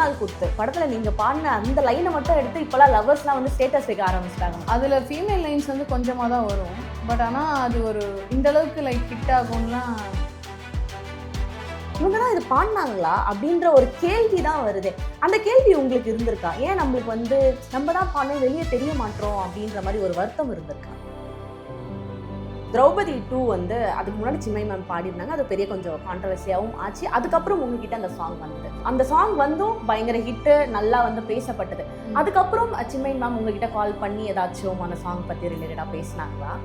நாள் குத்து படத்துல நீங்க பாடின அந்த லைனை மட்டும் எடுத்து இப்பெல்லாம் லவர்ஸ்லாம் வந்து ஸ்டேட்டஸ் வைக்க ஆரம்பிச்சிட்டாங்க. அதுல ஃபீமேல் லைன்ஸ் வந்து கொஞ்சமா தான் வரும். பட் ஆனா அது ஒரு இந்த அளவுக்கு லைக் ஹிட் ஆகும்லாம் இவங்க தான் இது பாடினாங்களா அப்படின்ற ஒரு கேள்வி தான் வருது. அந்த கேள்வி உங்களுக்கு இருந்திருக்கா? ஏன் நம்மளுக்கு வந்து நம்ம தான் பாடணும் வெளியே தெரிய மாட்டோம் அப்படின்ற மாதிரி ஒரு வருத்தம் இருந்திருக்கா? திரௌபதி 2 வந்து அதுக்கு முன்னாடி சின்மயி மேம் பாடியிருந்தாங்க. அது பெரிய கொஞ்சம் கான்ட்ரவர்சியாகவும் ஆச்சு. அதுக்கப்புறம் உங்ககிட்ட அந்த சாங் வந்தது. அந்த சாங் வந்தும் பயங்கர ஹிட்டு, நல்லா வந்து பேசப்பட்டது. அதுக்கப்புறம் சின்மயி மேம் உங்ககிட்ட கால் பண்ணி ஏதாச்சும் அந்த சாங் பற்றி ரிலேட்டடாக பேசினாங்களா?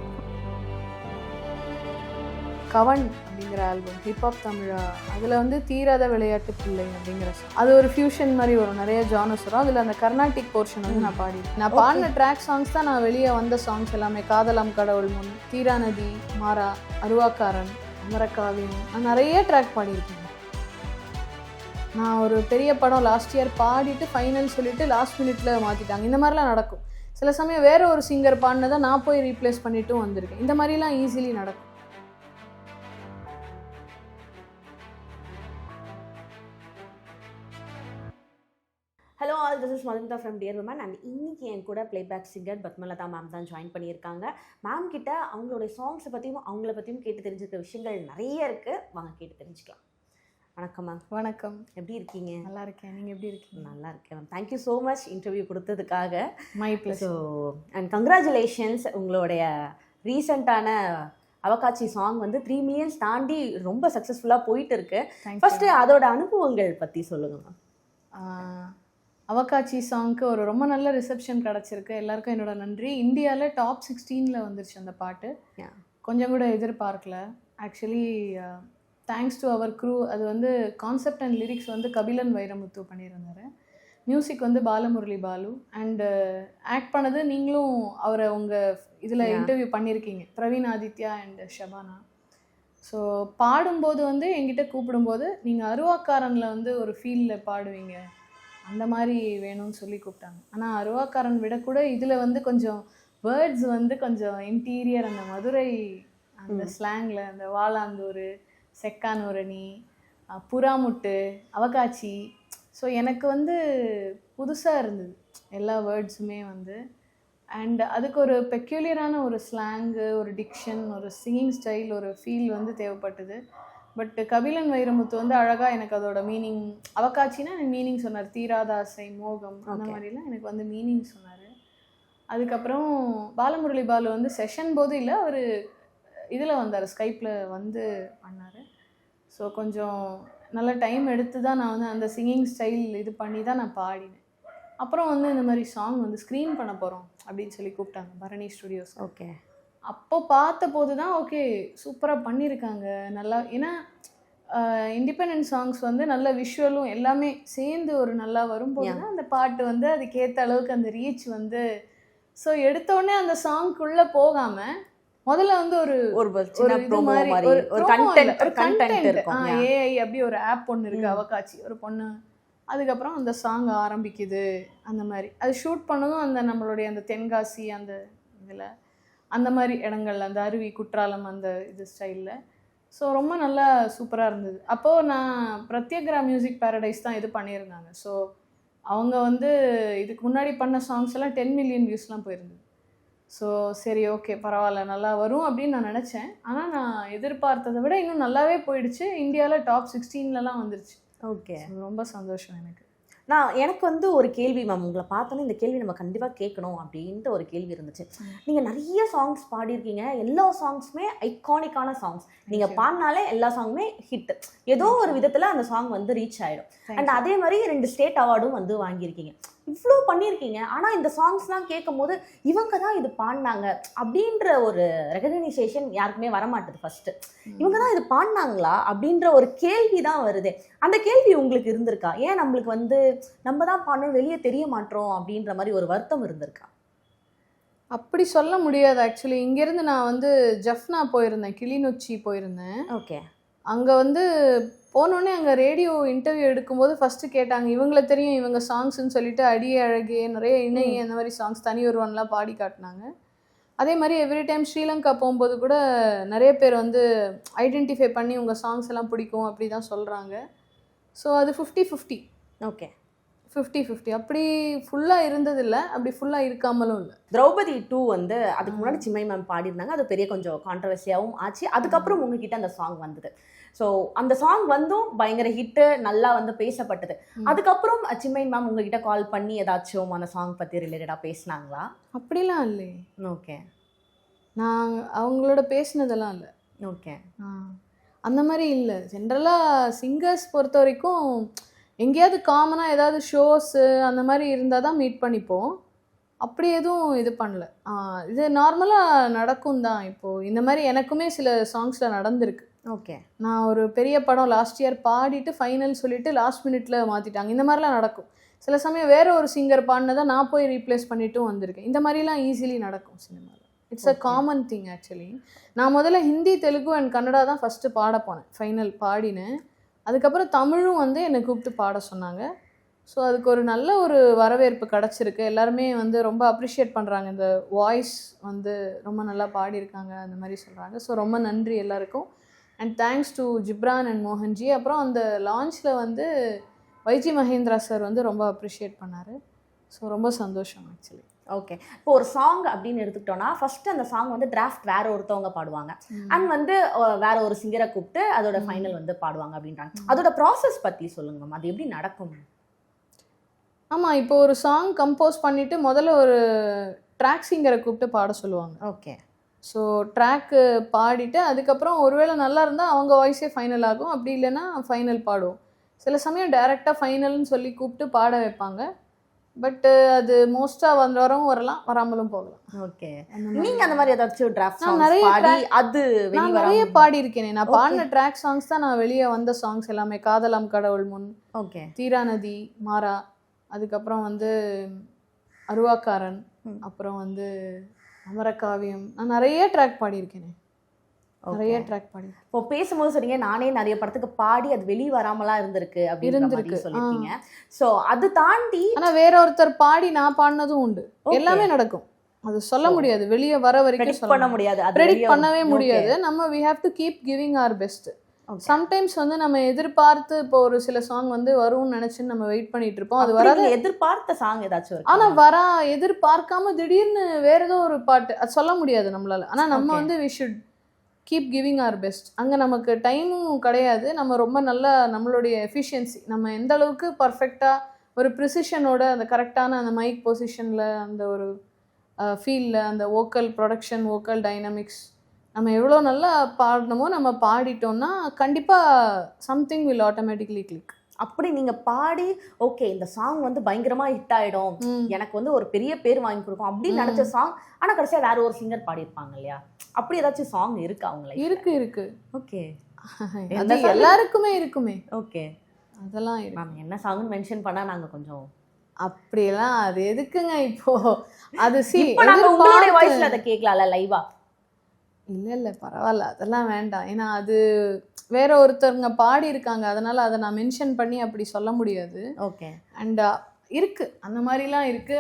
கவன் அப்படிங்கிற ஆல்பம் ஹிப்ஹாப் தமிழா, அதில் வந்து தீராத விளையாட்டு பிள்ளை அப்படிங்கிற சாங், அது ஒரு ஃபியூஷன் மாதிரி வரும், நிறைய ஜானர்ஸ் வரும். அதில் அந்த கர்நாடிக் போர்ஷன் வந்து நான் பாடிட்டேன். நான் பாடின ட்ராக் சாங்ஸ் தான் நான் வெளியே வந்த சாங்ஸ் எல்லாமே. காதலாம் கடவுள் முன், தீராநதி, மாறா, அருவாக்காரன், அமரக்காவியம், நான் நிறைய ட்ராக் பாடியிருக்கேன். நான் ஒரு பெரிய படம் லாஸ்ட் இயர் பாடிட்டு ஃபைனல் சொல்லிட்டு லாஸ்ட் மினிட்ல மாற்றிட்டாங்க. இந்த மாதிரிலாம் நடக்கும். சில சமயம் வேற ஒரு சிங்கர் பாடினதை நான் போய் ரீப்ளேஸ் பண்ணிட்டும் வந்திருக்கேன். இந்த மாதிரிலாம் ஈஸிலி நடக்கும். Hello all, this is Madhumitha from dear woman. And இன்னைக்கு என் கூட பிளேபேக் சிங்கர் பத்மலதா மேம் தான் ஜாயின் பண்ணியிருக்காங்க. மேம் கிட்ட அவங்களுடைய சாங்ஸை பற்றியும் அவங்கள பற்றியும் கேட்டு தெரிஞ்சுக்கிற விஷயங்கள் நிறைய இருக்குது. வாங்க கேட்டு தெரிஞ்சுக்கலாம். வணக்கம் மேம். வணக்கம். எப்படி இருக்கீங்க? நல்லா இருக்கேன். நீங்கள் எப்படி இருக்கீங்க? நல்லா இருக்கேன் ma'am. Thank you so much interview கொடுத்ததுக்காக. My pleasure. So and congratulations. உங்களுடைய ரீசெண்டான அவகாட்சி சாங் வந்து 3 million தாண்டி ரொம்ப சக்ஸஸ்ஃபுல்லாக போயிட்டு இருக்கு. ஃபர்ஸ்ட்டு அதோட அனுபவங்கள் பற்றி சொல்லுங்க மேம். அவகாட்சி சாங்க்கு ஒரு ரொம்ப நல்ல ரிசப்ஷன் கிடச்சிருக்கு. எல்லாருக்கும் என்னோட நன்றி. இந்தியாவில் டாப் 16 வந்துருச்சு அந்த பாட்டு. கொஞ்சம் கூட எதிர்பார்க்கல. Actually thanks to our crew. அது வந்து கான்செப்ட் அண்ட் லிரிக்ஸ் வந்து கபிலன் வைரமுத்து பண்ணியிருந்தாரு. மியூசிக் வந்து பாலமுரளி பாலு. அண்டு ஆக்ட் பண்ணது நீங்களும் அவரை உங்கள் இதில் இன்டர்வியூ பண்ணியிருக்கீங்க, பிரவீன் ஆதித்யா அண்ட் ஷபானா. ஸோ பாடும்போது வந்து என்கிட்ட கூப்பிடும்போது நீங்கள் அருவாக்காரனில் வந்து ஒரு ஃபீலில் பாடுவீங்க, அந்த மாதிரி வேணும்னு சொல்லி கூப்பிட்டாங்க. ஆனால் அருவாக்காரன் விட கூட இதில் வந்து கொஞ்சம் வேர்ட்ஸ் வந்து கொஞ்சம் இன்டீரியர், அந்த மதுரை அந்த ஸ்லாங்கில், அந்த வாலாந்தூர், செக்கானூரணி, புறாமுட்டு, அவகாட்சி. ஸோ எனக்கு வந்து புதுசாக இருந்தது எல்லா வேர்ட்ஸுமே வந்து. அண்ட் அதுக்கு ஒரு பெக்யூலியரான ஒரு ஸ்லாங்கு, ஒரு டிக்ஷன், ஒரு சிங்கிங் ஸ்டைல், ஒரு ஃபீல் வந்து தேவைப்பட்டது. பட் கபிலன் வைரமுத்து வந்து அழகாக எனக்கு அதோட மீனிங், அவகாட்சினா எனக்கு மீனிங் சொன்னார். தீராத ஆசை, மோகம், அந்த மாதிரிலாம் எனக்கு வந்து மீனிங் சொன்னார். அதுக்கப்புறம் பாலமுரளி பாலு வந்து செஷன் போது இல்லை, அவர் இதில் வந்தார், ஸ்கைப்பில் வந்து பண்ணார். ஸோ கொஞ்சம் நல்ல டைம் எடுத்து தான் நான் வந்து அந்த சிங்கிங் ஸ்டைல் இது பண்ணி தான் நான் பாடினேன். அப்புறம் வந்து இந்த மாதிரி சாங் வந்து ஸ்க்ரீன் பண்ண போகிறோம் அப்படின்னு சொல்லி கூப்பிட்டாங்க பரணி ஸ்டுடியோஸ். ஓகே. அப்போ பார்த்த போது தான் ஓகே சூப்பராக பண்ணியிருக்காங்க நல்லா. ஏன்னா இண்டிபெண்டன்ட் சாங்ஸ் வந்து நல்ல விஷுவலும் எல்லாமே சேர்ந்து ஒரு நல்லா வரும்போது தான் அந்த பாட்டு வந்து அதுக்கேற்ற அளவுக்கு அந்த ரீச் வந்து. ஸோ எடுத்தோடனே அந்த சாங்க்குள்ளே போகாமல் முதல்ல வந்து ஒரு இது மாதிரி ஒரு கண்டென்ட், ஏஐ அப்படி ஒரு ஆப் ஒன்று இருக்குது அவகாட்சி, ஒரு பொண்ணு. அதுக்கப்புறம் அந்த சாங் ஆரம்பிக்குது. அந்த மாதிரி அது ஷூட் பண்ணதும் அந்த நம்மளுடைய அந்த தென்காசி அந்த இதில் அந்த மாதிரி இடங்கள்ல, அந்த அருவி, குற்றாலம், அந்த இது ஸ்டைலில். ஸோ ரொம்ப நல்லா சூப்பராக இருந்தது. அப்போது நான் பிரத்யக்ரா மியூசிக் பேரடைஸ் தான் இது பண்ணியிருந்தாங்க. ஸோ அவங்க வந்து இதுக்கு முன்னாடி பண்ண சாங்ஸ் எல்லாம் 10 million வியூஸ்லாம் போயிருந்தது. ஸோ சரி ஓகே பரவாயில்ல நல்லா வரும் அப்படின்னு நான் நினச்சேன். ஆனால் நான் எதிர்பார்த்ததை விட இன்னும் நல்லாவே போயிடுச்சு. இந்தியாவில் டாப் 16லலாம் வந்துருச்சு. ஓகே, ரொம்ப சந்தோஷம் எனக்கு. எனக்கு வந்து ஒரு கேள்வி மேம், உங்களை பார்த்தோன்னே இந்த கேள்வி நம்ம கண்டிப்பாக கேட்கணும் அப்படின்ட்டு ஒரு கேள்வி இருந்துச்சு. நீங்கள் நிறைய சாங்ஸ் பாடியிருக்கீங்க, எல்லா சாங்ஸுமே ஐகானிக்கான சாங்ஸ். நீங்கள் பாடினாலே எல்லா சாங்குமே ஹிட், ஏதோ ஒரு விதத்தில் அந்த சாங் வந்து ரீச் ஆகிடும். அண்ட் அதே மாதிரி 2 ஸ்டேட் அவார்டும் வந்து வாங்கியிருக்கீங்க. இவ்வளோ பண்ணியிருக்கீங்க. ஆனால் இந்த சாங்ஸ்லாம் கேட்கும் போது இவங்க தான் இது பாடினாங்க அப்படின்ற ஒரு ரெகக்னைசேஷன் யாருக்குமே வரமாட்டுது. ஃபர்ஸ்ட் இவங்க தான் இது பாடினாங்களா அப்படின்ற ஒரு கேள்வி தான் வருது. அந்த கேள்வி உங்களுக்கு இருந்திருக்கா? ஏன் நம்மளுக்கு வந்து நம்ம தான் பாடணும் வெளியே தெரிய மாட்டோம் அப்படின்ற மாதிரி ஒரு வருத்தம் இருந்திருக்கா? அப்படி சொல்ல முடியாது. ஆக்சுவலி இங்கேருந்து நான் வந்து ஜஃப்னா போயிருந்தேன், கிளிநொச்சி போயிருந்தேன். ஓகே. அங்கே வந்து போனோடனே அங்கே ரேடியோ இன்டர்வியூ எடுக்கும்போது ஃபஸ்ட்டு கேட்டாங்க, இவங்கள தெரியும் இவங்க சாங்ஸ்ன்னு சொல்லிட்டு அடியே அழகே, நிறைய இணைய அந்த மாதிரி சாங்ஸ், தனி ஒருவன்லாம் பாடி காட்டினாங்க. அதே மாதிரி எவ்ரி டைம் ஸ்ரீலங்கா போகும்போது கூட நிறைய பேர் வந்து ஐடென்டிஃபை பண்ணி உங்கள் சாங்ஸ் எல்லாம் பிடிக்கும் அப்படி தான் சொல்கிறாங்க. ஸோ அது 50-50. ஓகே. 50-50 அப்படி ஃபுல்லாக இருந்ததில்ல, அப்படி ஃபுல்லாக இருக்காமலும் இல்லை. திரௌபதி 2 வந்து அதுக்கு முன்னாடி சின்மை மேம் பாடியிருந்தாங்க. அது பெரிய கொஞ்சம் கான்ட்ரவர்சியாகவும் ஆச்சு. அதுக்கப்புறம் உங்ககிட்ட அந்த சாங் வந்தது. ஸோ அந்த சாங் வந்தும் பயங்கர ஹிட்டு, நல்லா வந்து பேசப்பட்டது. அதுக்கப்புறம் சின்மை மேம் உங்ககிட்ட கால் பண்ணி ஏதாச்சும் அந்த சாங் பற்றி ரிலேட்டடாக பேசினாங்களா? அப்படிலாம் இல்லையே. ஓகே. நான் அவங்களோட பேசினதெல்லாம் இல்லை. ஓகே. அந்த மாதிரி இல்லை. ஜென்ரலாக சிங்கர்ஸ் பொறுத்த வரைக்கும் எங்கேயாவது காமனாக ஏதாவது ஷோஸு அந்த மாதிரி இருந்தால் தான் மீட் பண்ணிப்போம். அப்படி எதுவும் இது பண்ணல. இது நார்மலாக நடக்கும் தான். இப்போது இந்த மாதிரி எனக்குமே சில சாங்ஸில் நடந்திருக்கு. ஓகே. நான் ஒரு பெரிய படம் லாஸ்ட் இயர் பாடிட்டு ஃபைனல் சொல்லிட்டு லாஸ்ட் மினிட்ல மாற்றிட்டாங்க. இந்த மாதிரிலாம் நடக்கும். சில சமயம் வேற ஒரு சிங்கர் பாடினதை நான் போய் ரீப்ளேஸ் பண்ணிட்டும் வந்திருக்கேன். இந்த மாதிரிலாம் ஈஸிலி நடக்கும் சினிமாவில். It's a common thing actually. நான் முதல்ல ஹிந்தி, தெலுங்கு அண்ட் கன்னடா தான் ஃபஸ்ட்டு பாட போனேன். ஃபைனல் பாடினேன். அதுக்கப்புறம் தமிழும் வந்து என்னை கூப்பிட்டு பாட சொன்னாங்க. ஸோ அதுக்கு ஒரு நல்ல ஒரு வரவேற்பு கிடச்சிருக்கு. எல்லாருமே வந்து ரொம்ப அப்ரிஷியேட் பண்ணுறாங்க. இந்த வாய்ஸ் வந்து ரொம்ப நல்லா பாடியிருக்காங்க அந்த மாதிரி சொல்கிறாங்க. ஸோ ரொம்ப நன்றி எல்லாருக்கும். And thanks to Ghibran and Mohan G. அப்புறம் அந்த லான்ச்சில் வந்து வைஜி மகேந்திரா சார் வந்து ரொம்ப அப்ரிஷியேட் பண்ணார். ஸோ ரொம்ப சந்தோஷம் ஆக்சுவலி. ஓகே. இப்போ ஒரு சாங் அப்படின்னு எடுத்துக்கிட்டோம்னா ஃபர்ஸ்ட் அந்த சாங் வந்து டிராஃப்ட் வேற ஒருத்தவங்க பாடுவாங்க, அண்ட் வந்து வேற ஒரு சிங்கரை கூப்பிட்டு அதோட ஃபைனல் வந்து பாடுவாங்க அப்படின்றாங்க. அதோட ப்ராசஸ் பற்றி சொல்லுங்க மேம். அது எப்படி நடக்கும்? ஆமாம், இப்போ ஒரு சாங் கம்போஸ் பண்ணிவிட்டு முதல்ல ஒரு ட்ராக் சிங்கரை கூப்பிட்டு பாட சொல்லுவாங்க. ஓகே. ஸோ ட்ராக்கு பாடிட்டு அதுக்கப்புறம் ஒருவேளை நல்லா இருந்தால் அவங்க வாய்ஸே ஃபைனல் ஆகும். அப்படி இல்லைன்னா ஃபைனல் பாடுவோம். சில சமயம் டைரெக்டாக ஃபைனல்னு சொல்லி கூப்பிட்டு பாட வைப்பாங்க. பட்டு அது மோஸ்ட்டாக வரவும் வரலாம், வராமலும் போகலாம். ஓகே. நீங்கள் அந்த மாதிரி ஏதாச்சும் டிராஃப்ட் நான் நிறைய பாடியிருக்கேனே. நான் பாடின ட்ராக் சாங்ஸ் தான் நான் வெளியே வந்த சாங்ஸ் எல்லாமே. காதலாம் கடவுள் முன், ஓகே, தீரா நதி, மாறா, அதுக்கப்புறம் வந்து அருவாக்காரன், அப்புறம் வந்து அமரகாவியம். நான் நிறைய ட்ராக் பாடியிருக்கேனே. நிறைய ட்ராக் பாடி. இப்போ பேசும்போது சொன்னீங்க நானே நிறைய படத்துக்கு பாடி அது வெளியே வராமலாம் இருந்திருக்கு அப்படின்னு சொல்லியிருக்கீங்க. ஸோ அது தாண்டி ஆனால் வேற ஒருத்தர் பாடி நான் பாடினதும் உண்டு. எல்லாமே நடக்கும். அது சொல்ல முடியாது, வெளியே வர வரைக்கும் பண்ண முடியாது, ப்ரெடிக்ட் பண்ணவே முடியாது. நம்ம we have to keep giving our best. Sometimes வந்து நம்ம எதிர்பார்த்து இப்போ ஒரு சில சாங் வந்து வரும்னு நினைச்சுன்னு நம்ம வெயிட் பண்ணிட்டு இருப்போம். அது வராது. எதிர்பார்த்த சாங் ஏதாச்சும், ஆனா எதிர்பார்க்காம திடீர்னு வேற ஏதோ ஒரு பாட்டு, அது சொல்ல முடியாது நம்மளால. ஆனா நம்ம வந்து we should keep giving our best. அங்கே நமக்கு டைமும் கிடையாது. நம்ம ரொம்ப நல்லா நம்மளுடைய எஃபிஷியன்சி, நம்ம எந்த அளவுக்கு பர்ஃபெக்டாக ஒரு ப்ரிசிஷனோட அந்த கரெக்டான அந்த மைக் பொசிஷனில், அந்த ஒரு ஃபீல்டில், அந்த வோக்கல் ப்ரொடக்ஷன், வோக்கல் டைனமிக்ஸ், நம்ம எவ்வளோ நல்லா பாடணுமோ நம்ம பாடிட்டோம்னா கண்டிப்பாக சம்திங் வில் ஆட்டோமேட்டிக்லி கிளிக். அப்படி நீங்கள் பாடி ஓகே இந்த சாங் வந்து பயங்கரமாக ஹிட் ஆகிடும், எனக்கு வந்து ஒரு பெரிய பேர் வாங்கி கொடுக்கும் அப்படின்னு நினச்ச சாங், ஆனால் கடைசியாக வேற ஒரு சிங்கர் பாடியிருப்பாங்க இல்லையா? அப்படி ஏதாச்சும் சாங் இருக்கு அவங்கள? இருக்கு. ஓகே. எல்லாருக்குமே இருக்குமே. ஓகே, அதெல்லாம் இருக்கு. மேம் என்ன சாங்னு மென்ஷன் பண்ணால் நாங்கள் கொஞ்சம் அப்படியெல்லாம் அது எதுக்குங்க இப்போ? அது உங்களுடைய வாய்ஸ்ல அதை கேட்கலாம்ல லைவா? இல்லை பரவாயில்ல, அதெல்லாம் வேண்டாம். ஏன்னா அது வேற ஒருத்தருங்க பாடி இருக்காங்க, அதனால அதை நான் மென்ஷன் பண்ணி அப்படி சொல்ல முடியாது. ஓகே. அண்ட் இருக்கு, அந்த மாதிரிலாம் இருக்கு.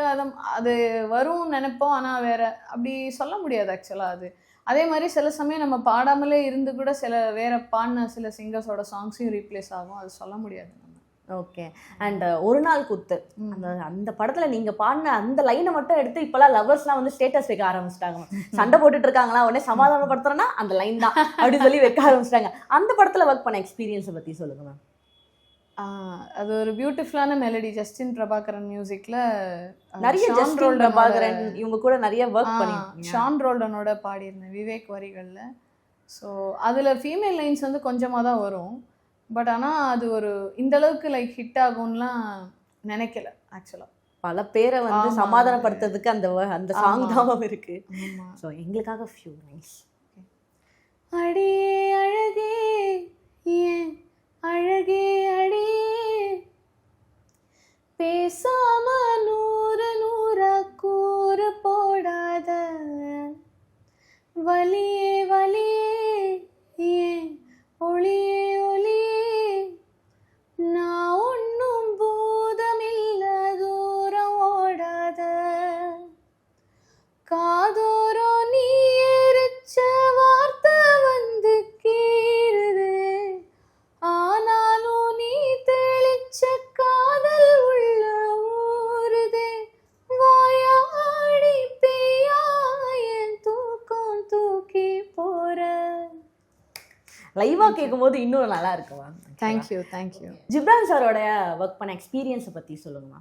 அது வரும்னு நினைப்போம், ஆனால் வேற அப்படி சொல்ல முடியாது ஆக்சுவலாக. அது அதே மாதிரி சில சமயம் நம்ம பாடாமலே இருந்து கூட வேற பாடின சில சிங்கர்ஸோட சாங்ஸையும் ரீப்ளேஸ் ஆகும், அது சொல்ல முடியாது நம்ம. ஓகே. அண்ட் ஒரு நாள் குத்து, அந்த படத்துல நீங்க பாடின அந்த லைனை மட்டும் எடுத்து இப்பெல்லாம் லவர்ஸ்லாம் வந்து ஸ்டேட்டஸ் வைக்க ஆரம்பிச்சிட்டாங்க. சண்டை போட்டுட்டு இருக்காங்களா, உடனே சமாதானப்படுத்துறேன்னா அந்த லைன் தான் அப்படி சொல்லி வைக்க ஆரம்பிச்சிட்டாங்க. அந்த படத்துல ஒர்க் பண்ண எக்ஸ்பீரியன்ஸை பத்தி சொல்லுங்க மேம். அது ஒரு பியூட்டிஃபுல்லான மெலடி. ஜஸ்டின் பிரபாகரன் மியூசிக்ல நிறைய ஜஸ்டின் பிரபாகரன் இவங்க கூட நிறைய ஒர்க் பண்ணிருக்கீங்க. ஷான் ரோல்டனோட பாடியிருந்தேன் விவேக் வரிகள்ல. ஸோ அதுல ஃபீமேல் லைன்ஸ் வந்து கொஞ்சமாக தான் வரும். பட் ஆனால் அது ஒரு இந்த அளவுக்கு லைக் ஹிட் ஆகும்லாம் நினைக்கல ஆக்சுவலாக. பல பேரை வந்து சமாதானப்படுத்துறதுக்கு அந்த சாங் தான் இருக்கு. ஸோ எங்களுக்காக ஃபியூ லைன்ஸ். அடியே அழகே ஏன் அழகே அடியே, பேசாம நூறா கூற போடாத, வலியே வலியே ஏன் ஒளியே ஒளியே, நான் ஒன்னும் பூதமில்ல தூரம் ஓடாத, காதோரோ நீ எரிச்ச வார்த்தை வந்து கீறுது, ஆனாலும் நீ தெளிச்ச காதல் உள்ள லைவாக கேட்கும்போது இன்னும் நல்லா இருக்குமா? தேங்க்யூ. ஜிப்ரான் சாரோட ஒர்க் பண்ண எக்ஸ்பீரியன்ஸை பற்றி சொல்லுங்கம்மா.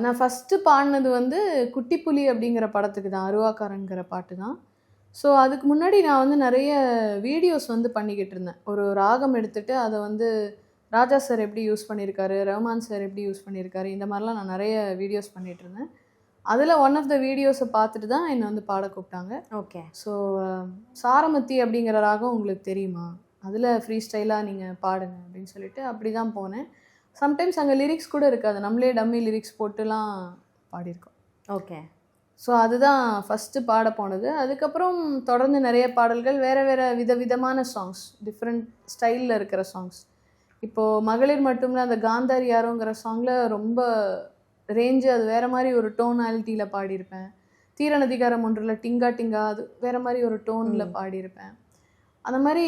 நான் ஃபஸ்ட்டு பாடினது வந்து குட்டி புலி அப்படிங்கிற படத்துக்கு தான், அருவாக்காரங்கிற பாட்டு தான். ஸோ அதுக்கு முன்னாடி நான் வந்து நிறைய வீடியோஸ் வந்து பண்ணிக்கிட்டு இருந்தேன். ஒரு ராகம் எடுத்துகிட்டு அதை வந்து ராஜா சார் எப்படி யூஸ் பண்ணியிருக்காரு, ரஹ்மான் சார் எப்படி யூஸ் பண்ணியிருக்காரு, இந்த மாதிரிலாம் நான் நிறைய வீடியோஸ் பண்ணிகிட்டு இருந்தேன். அதில் ஒன் ஆஃப் த வீடியோஸை பார்த்துட்டு தான் என்னை வந்து பாட கூப்பிட்டாங்க. ஓகே. ஸோ சாரமத்தி அப்படிங்கிற ராகம் உங்களுக்கு தெரியுமா, அதில் ஃப்ரீ ஸ்டைலாக நீங்கள் பாடுங்க அப்படின்னு சொல்லிட்டு அப்படி தான் போனேன். சம்டைம்ஸ் அங்கே லிரிக்ஸ் கூட இருக்காது, நம்மளே டம்மி லிரிக்ஸ் போட்டுலாம் பாடியிருக்கோம். ஓகே. ஸோ அதுதான் ஃபஸ்ட்டு பாட போனது. அதுக்கப்புறம் தொடர்ந்து நிறைய பாடல்கள், வேறு வேறு விதவிதமான சாங்ஸ், டிஃப்ரெண்ட் ஸ்டைலில் இருக்கிற சாங்ஸ். இப்போது மகளிர் மட்டும்ல அந்த காந்தாரி யாரோங்கிற சாங்கில் ரொம்ப ரேஞ்சு, அது வேறு மாதிரி ஒரு டோனாலிட்டியில் பாடியிருப்பேன். தீரநதிகாரம் ஒன்றில் டிங்கா டிங்கா, அது வேறு மாதிரி ஒரு டோனில் பாடியிருப்பேன். அந்த மாதிரி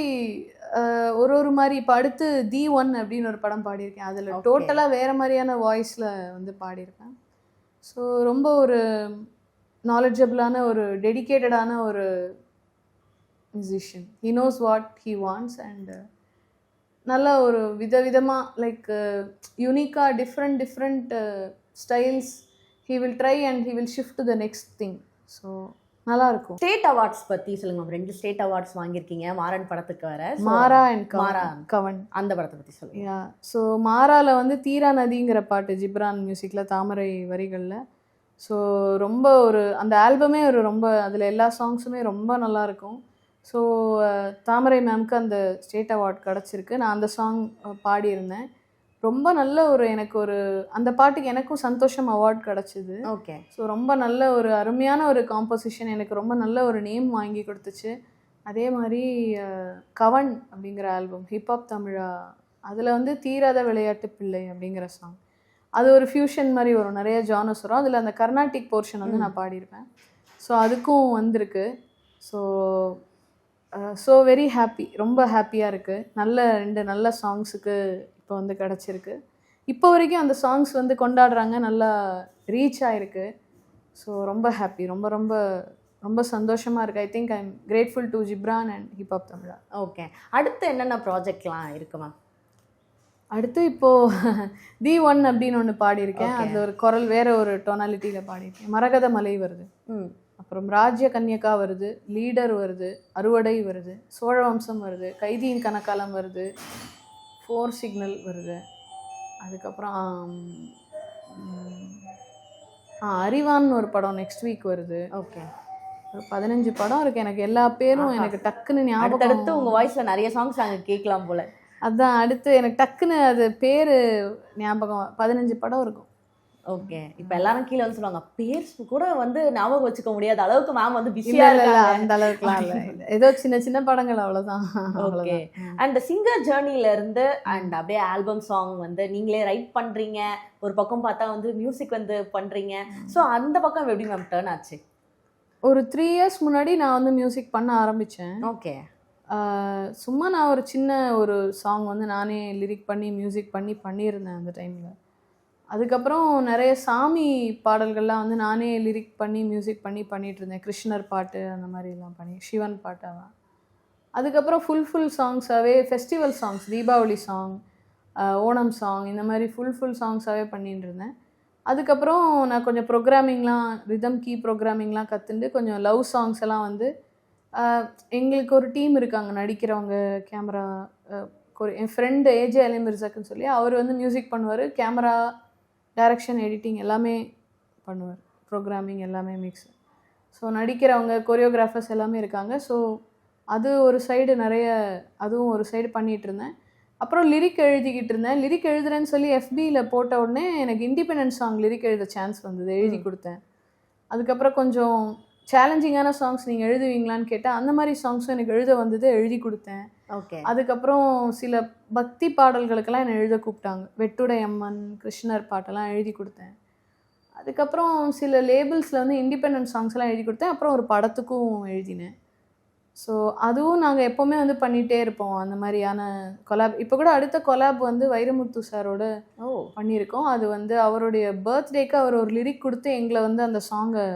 ஒரு மாதிரி. இப்போ அடுத்து D1 அப்படின்னு ஒரு படம் பாடியிருக்கேன், அதில் டோட்டலாக வேறு மாதிரியான வாய்ஸில் வந்து பாடியிருப்பேன். ஸோ ரொம்ப ஒரு நாலேஜபிளான, ஒரு டெடிக்கேட்டடான ஒரு musician. He knows what he wants and நல்ல ஒரு விதவிதமாக லைக் யூனிக்காக different styles he will try and he will shift to the next thing. So நல்லாயிருக்கும். ஸ்டேட் அவார்ட்ஸ் பற்றி சொல்லுங்கள். 2 ஸ்டேட் அவார்ட்ஸ் வாங்கியிருக்கீங்க மாறன் படத்துக்கு வர. மாறா அண்ட் கவன் அந்த படத்தை பற்றி சொல்லுங்கள். ஸோ மாறாவில் வந்து தீரா நதிங்கிற பாட்டு ஜிப்ரான் மியூசிக்கில், தாமரை வரிகளில். ஸோ ரொம்ப ஒரு அந்த ஆல்பமே ஒரு ரொம்ப, அதில் எல்லா சாங்ஸுமே ரொம்ப நல்லாயிருக்கும். ஸோ தாமரை மேம்க்கு அந்த ஸ்டேட் அவார்ட் கிடச்சிருக்கு. நான் அந்த சாங் பாடியிருந்தேன். ரொம்ப நல்ல ஒரு, எனக்கு ஒரு அந்த பாட்டுக்கு எனக்கும் சந்தோஷம் அவார்ட் கிடச்சிது. ஓகே. ஸோ ரொம்ப நல்ல ஒரு அருமையான ஒரு காம்போசிஷன், எனக்கு ரொம்ப நல்ல ஒரு நேம் வாங்கி கொடுத்துச்சு. அதே மாதிரி கவன் அப்படிங்கிற ஆல்பம், ஹிப்ஹாப் தமிழா, அதில் வந்து தீராத விளையாட்டு பிள்ளை அப்படிங்கிற சாங், அது ஒரு ஃபியூஷன் மாதிரி வரும், நிறைய ஜானர்ஸ் வரும். அதில் அந்த கர்நாடிக் போர்ஷன் வந்து நான் பாடியிருப்பேன். ஸோ அதுக்கும் வந்திருக்கு. ஸோ வெரி ஹாப்பி, ரொம்ப ஹாப்பியாக இருக்குது. நல்ல 2 நல்ல சாங்ஸுக்கு இப்போ வந்து கிடச்சிருக்கு. இப்போ வரைக்கும் அந்த சாங்ஸ் வந்து கொண்டாடுறாங்க, நல்லா ரீச் ஆகிருக்கு. ஸோ ரொம்ப ஹாப்பி, ரொம்ப ரொம்ப ரொம்ப சந்தோஷமாக இருக்குது. I think I am grateful to Ghibran and Hiphop Tamizha. Okay. அடுத்து என்னென்ன ப்ராஜெக்ட்லாம் இருக்குமா? அடுத்து இப்போது D1 அப்படின்னு ஒன்று பாடியிருக்கேன். அதில் ஒரு குரல் வேறு ஒரு டோனாலிட்டியில் பாடியிருக்கேன். மரகத மலை வருது, அப்புறம் ராஜ்ய கன்யகா வருது, லீடர் வருது, அறுவடை வருது, சோழவம்சம் வருது, கைதியின் கனகாலம் வருது, 4 சிக்னல் வருது. அதுக்கப்புறம் அறிவான்னு ஒரு படம் நெக்ஸ்ட் வீக் வருது. ஓகே. ஒரு 15 படம் இருக்குது. எனக்கு எல்லா பேரும் எனக்கு டக்குன்னு ஞாபகம். அடுத்து உங்கள் வாய்ஸில் நிறைய சாங்ஸ் நாங்கள் கேட்கலாம் போல். அதுதான், அடுத்து எனக்கு டக்குன்னு அது பேர் ஞாபகம், 15 படம் இருக்கும். ஓகே. இப்போ எல்லாரும் கீழே வந்து சொல்லுவாங்க, பேர் கூட வந்து ஞாபகம் வச்சுக்க முடியாத அளவுக்கு மேம் வந்து பிஸியாக இருக்காங்க. அந்த அளவுக்குலாம் இல்லை, ஏதோ சின்ன சின்ன படங்கள், அவ்வளோதான். ஓகே. அண்ட் சிங்கர் ஜேர்னிலேருந்து அண்ட் அப்படியே ஆல்பம் சாங் வந்து நீங்களே ரைட் பண்ணுறீங்க, ஒரு பக்கம் பார்த்தா வந்து மியூசிக் வந்து பண்ணுறீங்க. ஸோ அந்த பக்கம் எப்படி மேம் டேர்ன் ஆச்சு? ஒரு 3 இயர்ஸ் முன்னாடி நான் வந்து மியூசிக் பண்ண ஆரம்பித்தேன். ஓகே. சும்மா நான் ஒரு சின்ன ஒரு சாங் வந்து நானே லிரிக் பண்ணி மியூசிக் பண்ணியிருந்தேன் அந்த டைமில். அதுக்கப்புறம் நிறைய சாமி பாடல்கள்லாம் வந்து நானே லிரிக் பண்ணி மியூசிக் பண்ணிகிட்டு இருந்தேன். கிருஷ்ணர் பாட்டு அந்த மாதிரிலாம் பண்ணி, சிவன் பாட்டாக. அதுக்கப்புறம் ஃபுல் சாங்ஸாகவே festival songs, Deepavali song, Onam song, இந்த மாதிரி ஃபுல் சாங்ஸாகவே பண்ணிட்டு இருந்தேன். அதுக்கப்புறம் நான் கொஞ்சம் ப்ரோக்ராமிங்லாம், ரிதம் கீ ப்ரோக்ராமிங்லாம் கற்றுண்டு கொஞ்சம் லவ் சாங்ஸ் எல்லாம் வந்து, எங்களுக்கு ஒரு டீம் இருக்காங்க நடிக்கிறவங்க, கேமரா, என் ஃப்ரெண்டு ஏஜே அலி மிர்சாக்குன்னு சொல்லி, அவர் வந்து மியூசிக் பண்ணுவார், கேமரா, டைரக்ஷன், எடிட்டிங் எல்லாமே பண்ணுவார், ப்ரோக்ராமிங் எல்லாமே மிக்ஸ். ஸோ நடிக்கிறவங்க, கொரியோகிராஃபர்ஸ் எல்லாமே இருக்காங்க. ஸோ அது ஒரு சைடு நிறைய, அதுவும் ஒரு சைடு பண்ணிகிட்டு இருந்தேன். அப்புறம் லிரிக் எழுதிக்கிட்டு இருந்தேன். லிரிக் எழுதுறேன்னு சொல்லி FBயில் போட்ட உடனே எனக்கு இண்டிபெண்டன்ட் சாங் லிரிக் எழுத சான்ஸ் வந்தது, எழுதி கொடுத்தேன். அதுக்கப்புறம் கொஞ்சம் சேலஞ்சிங்கான சாங்ஸ் நீங்கள் எழுதுவீங்களான்னு கேட்டால் அந்த மாதிரி சாங்ஸும் எனக்கு எழுத வந்தது, எழுதி கொடுத்தேன். ஓகே. அதுக்கப்புறம் சில பக்தி பாடல்களுக்கெல்லாம் என்னை எழுத கூப்பிட்டாங்க, வெட்டுடை அம்மன், கிருஷ்ணர் பாட்டெல்லாம் எழுதி கொடுத்தேன். அதுக்கப்புறம் சில லேபிள்ஸில் வந்து இண்டிபெண்டன்ட் சாங்ஸ்லாம் எழுதி கொடுத்தேன். அப்புறம் ஒரு படத்துக்கும் எழுதினேன். ஸோ அதுவும் நாங்கள் எப்போவுமே வந்து பண்ணிகிட்டே இருப்போம் அந்த மாதிரியான கொலாப். இப்போ கூட அடுத்த கொலாப் வந்து வைரமுத்து சாரோட பண்ணியிருக்கோம். அது வந்து அவருடைய பர்த்டேக்கு அவர் ஒரு லிரிக் கொடுத்து எங்களை வந்து அந்த சாங்கை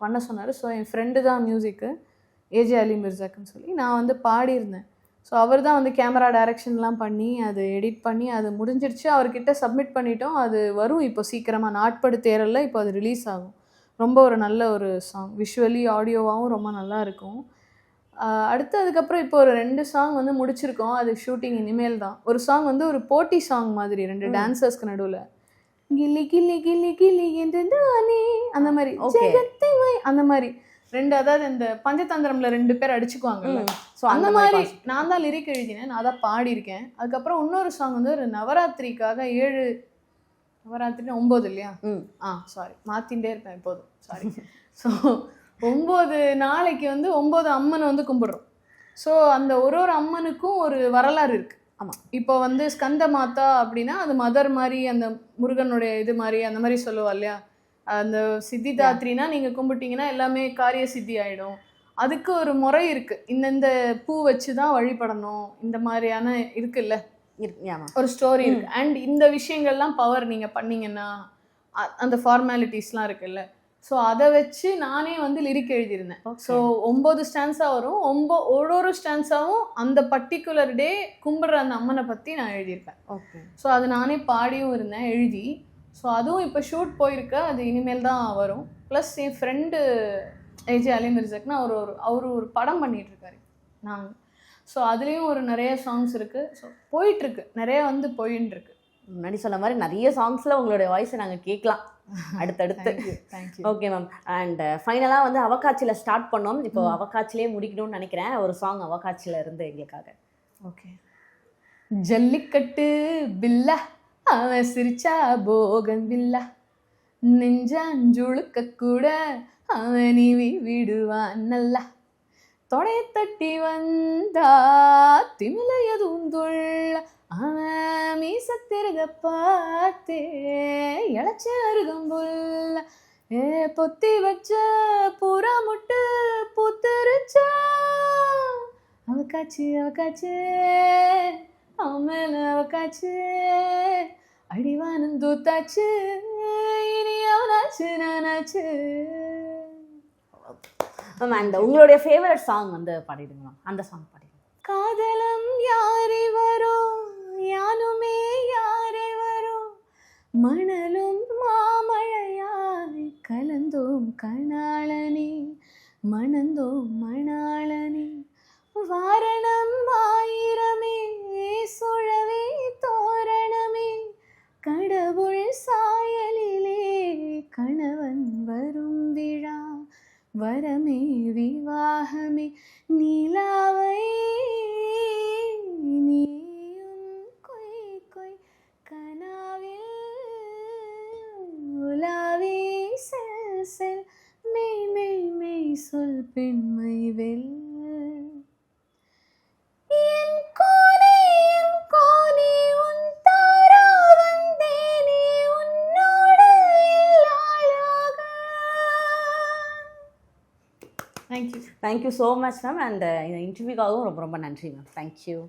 பண்ண சொன்னார். ஸோ என் ஃப்ரெண்டு தான் மியூசிக்கு, ஏஜே அலி மிர்சாக்குன்னு சொல்லி நான் வந்து பாடியிருந்தேன். ஸோ அவர் தான் வந்து கேமரா டைரக்ஷன்லாம் பண்ணி அது எடிட் பண்ணி அது முடிஞ்சிருச்சு. அவர்கிட்ட சப்மிட் பண்ணிட்டோம். அது வரும் இப்போ சீக்கிரமாக, நாட்படு தேரலில் இப்போ அது ரிலீஸ் ஆகும். ரொம்ப ஒரு நல்ல ஒரு சாங், விஷுவலி ஆடியோவாகவும் ரொம்ப நல்லா இருக்கும். அடுத்து அதுக்கப்புறம் இப்போ ஒரு 2 சாங் வந்து முடிச்சிருக்கோம். அது ஷூட்டிங் இனிமேல் தான். ஒரு சாங் வந்து ஒரு போட்டி சாங் மாதிரி 2 டான்சர்ஸ்க்கு நடுவில் கில்லி கில்லி கில்லி கில்லி என்று தானே அந்த மாதிரி அந்த மாதிரி 2, அதாவது இந்த பஞ்சதந்திரம்ல 2 பேர் அடிச்சுக்குவாங்கல்ல, ஸோ அந்த மாதிரி நான் தான் லிரிக் எழுதினேன், நான் தான் பாடியிருக்கேன். அதுக்கப்புறம் இன்னொரு சாங் வந்து ஒரு நவராத்திரிக்காக 7 நவராத்திரி 9 இல்லையா, சாரி மாற்றிகிட்டே இருப்பேன் எப்போதும், சாரி. ஸோ 9 நாளைக்கு வந்து 9 அம்மனை வந்து கும்பிடுறோம். ஸோ அந்த ஒரு அம்மனுக்கும் ஒரு வரலாறு இருக்குது. ஆமாம், இப்போ வந்து ஸ்கந்த மாதா அப்படின்னா அது மதர் மாதிரி, அந்த முருகனுடைய இது மாதிரி அந்த மாதிரி சொல்லுவா இல்லையா. அந்த சித்திதாத்ரினா நீங்கள் கும்பிட்டீங்கன்னா எல்லாமே காரிய சித்தி ஆகிடும். அதுக்கு ஒரு முறை இருக்குது, இந்த பூ வச்சு தான் வழிபடணும், இந்த மாதிரியான இருக்குல்ல, ஒரு ஸ்டோரி இருக்கு. அண்ட் இந்த விஷயங்கள்லாம் பவர் நீங்கள் பண்ணீங்கன்னா அந்த ஃபார்மாலிட்டிஸ்லாம் இருக்குல்ல, ஸோ அதை வச்சு நானே வந்து லிரிக் எழுதியிருந்தேன். ஸோ 9 ஸ்டான்ஸா வரும், ஒரு ஸ்டான்ஸாவும் அந்த பர்டிகுலர் டே கும்பிடுற அந்த அம்மனை பற்றி நான் எழுதியிருப்பேன். ஓகே, ஸோ அது நானே பாடியும் இருந்தேன் எழுதி. ஸோ அதுவும் இப்போ ஷூட் போயிருக்கு, அது இனிமேல் தான் வரும். ப்ளஸ் என் ஃப்ரெண்டு ஏஜே அலி மிர்சாக்னா அவர் ஒரு படம் பண்ணிகிட்ருக்காரு நாங்கள். ஸோ அதுலேயும் ஒரு நிறைய சாங்ஸ் இருக்குது. ஸோ போயிட்டுருக்கு, நிறைய வந்து போயின்ட்டுருக்கு. முன்னாடி சொன்ன மாதிரி நிறைய சாங்ஸில் உங்களுடைய வாய்ஸை நாங்கள் கேட்கலாம் அடுத்தடுத்து. ஓகே மேம், அண்ட் ஃபைனலாக வந்து அவகாட்சியில் ஸ்டார்ட் பண்ணோம், இப்போ அவகாட்சிலே முடிக்கணும்னு நினைக்கிறேன். ஒரு சாங் அவகாட்சியில் இருந்து எங்களுக்காக. ஓகே. ஜல்லிக்கட்டு பில்லா அவன் சிரிச்சா போகன் பில்லா, நெஞ்சாஞ்சுழுக்க கூட அவன் நீவி விடுவான் நல்லா, தொடைய தட்டி வந்தா திமிலையதும் துள்ள, அவன் மீசத்திருக பார்த்தே இழைச்ச அருகம்புல்ல, பொத்தி வச்ச பூரா முட்டு பூத்துருச்சா, அவகாச்சு அவகாச்சு அவன் மேல அவகாச்சு, அடிவானம் தூத்தாச்சு, இனி அவனாச்சு நானாச்சு. மேம், அண்ட் உங்களுடைய ஃபேவரட் சாங் வந்து பாடிடுங்க மேம், அந்த சாங் பாடிடுங்க. காதலம் யாரை வரும் யானுமே யாரை வரும், மணலும் மாமழையாய் கலந்தோம் கணாளனே, மணந்தோம் மணாளனே, வாரணம் ஆயிரமே சுழவே தோரணமே, கடவுள் சாயலிலே கணவன் வரும் விழா, வரமே விவாகமே, நீலாவை நீயும் கொய் கொய் கனாவில் உலாவி செல் செல், மெய் மெய் மெய் சொல் பெண்மை வெல், என் கோனே உன் தாரா வந்தேனே உன்னோடு எல்லாளாக. Thank you so much ma'am, and இந்த இன்டர்வியூக்காகவும் ரொம்ப ரொம்ப நன்றி மேம். தேங்க்யூ.